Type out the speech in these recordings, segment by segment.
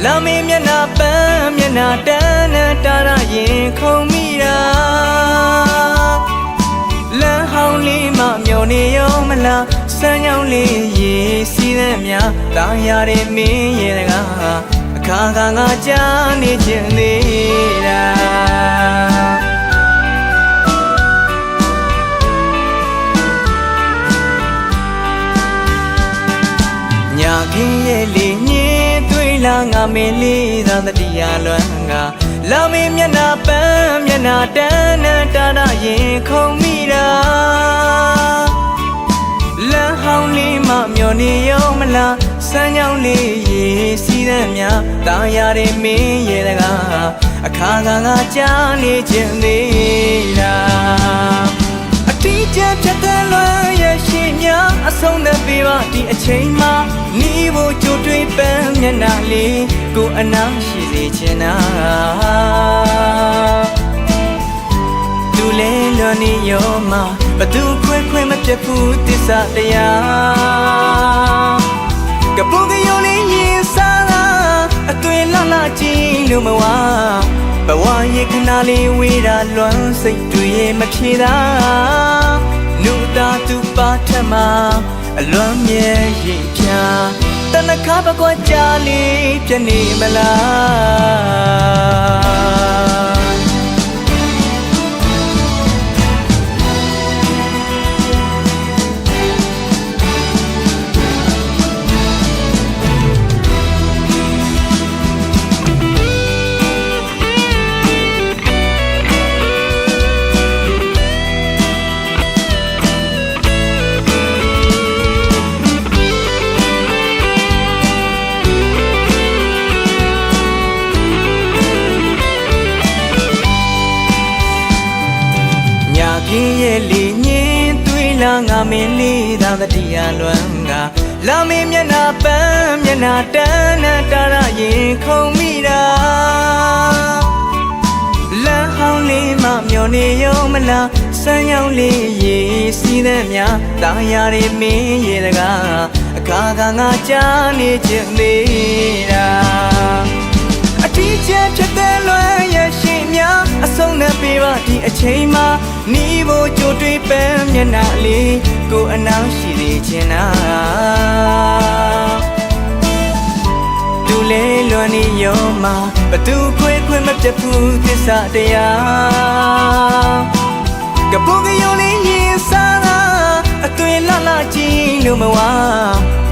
လာမေမျက်နှာပန်းမျက်နှာတန်းနဲ့တာရရင်ခုံမိတာလမ်းဟောင်းလေးမှမျောနေရောမလားစမ်းကြောင်းလေးရေစီးတဲ့များတာရတဲ့မင်းရဲ့တကားအခါခါငါကြားနေခြင်းသေးတာညာခင်းရဲ့လေးညင်းတွေ့လာငါမင်းလေးသာတတရားလွမ်းကလာမေမျက်နှာပန်းမျက်နှာတန်းနဲ့တာရရင်ခုံမိတာလမ်းဟောင်းလေးမှမျောနေရောမလားစမ်းကြောင်းလေးရေစီးတဲ့များတာရတဲ့မင်းရဲ့တကားအခါခါငါကြားနေခြင်းသေးတာအတီးကျဖြတ်တဲ့လွမ်းရဲ့ရှိများအဆုံးသတ်ပေးပါဒီအချိန်မှာနီးဖို့ကြိုတွေးပန်းမျက်နှာလေးကိုအနာရှိစေချင်တာသူလဲလွန်နေရောမှာဘသူခွဲမပြတ်ဘူးသစ္စာတရားကပုကယုံလေးရင်စားတာအသွင်လှကြည့်လို့မဝဘဝရဲ့ခဏလေးဝေးတာလွမ်းစိတ်တွေမဖြေတာနုတာသူပါထမအလွမ်းမြဲရင်ပြတနခါပကွာကြလေးပြနေမလားခင်းရဲ့လေးညင်းတွေ့လာငါမင်းလေးသာတတရားလွမ်းကလာမေမျက်နှာပန်းမျက်နှာတန်းနဲ့တာရရင်ခုံမိတာလမ်းဟောင်းလေးမှမျောနေရောမလားစမ်းကြောင်းလေးရေစီးတဲ့များတာရတဲ့မင်းရဲ့တကားအခါခါငါကြားနေခြင်းသေးတာအတီးကျဖြတ်တဲ့လွမ်းရဲ့ရှိများအဆုံးသတ်ပေးပါဒီအချိန်မှာနီးဖို့ကြိုတွေးပန်းမျက်နှာလေးကိုအနာရှိသေးချင်တာသူလဲလွန်နေရောမှာဘသူခွဲမပြတ်ဘူးသစ္စာတရားကပုကယုံလေးရင်စားတာအသွင်လှကြည့်လို့မဝ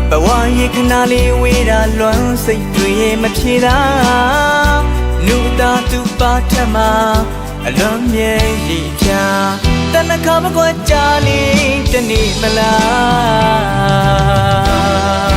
ဘဝရဲ့ခဏလေးဝေးတာလွမ်းစိတ်တွေမဖြေတာနုတာသူပါထမအလွန်မြဲရည်ပြတနခါမကွာကြလေးတနေ့မလား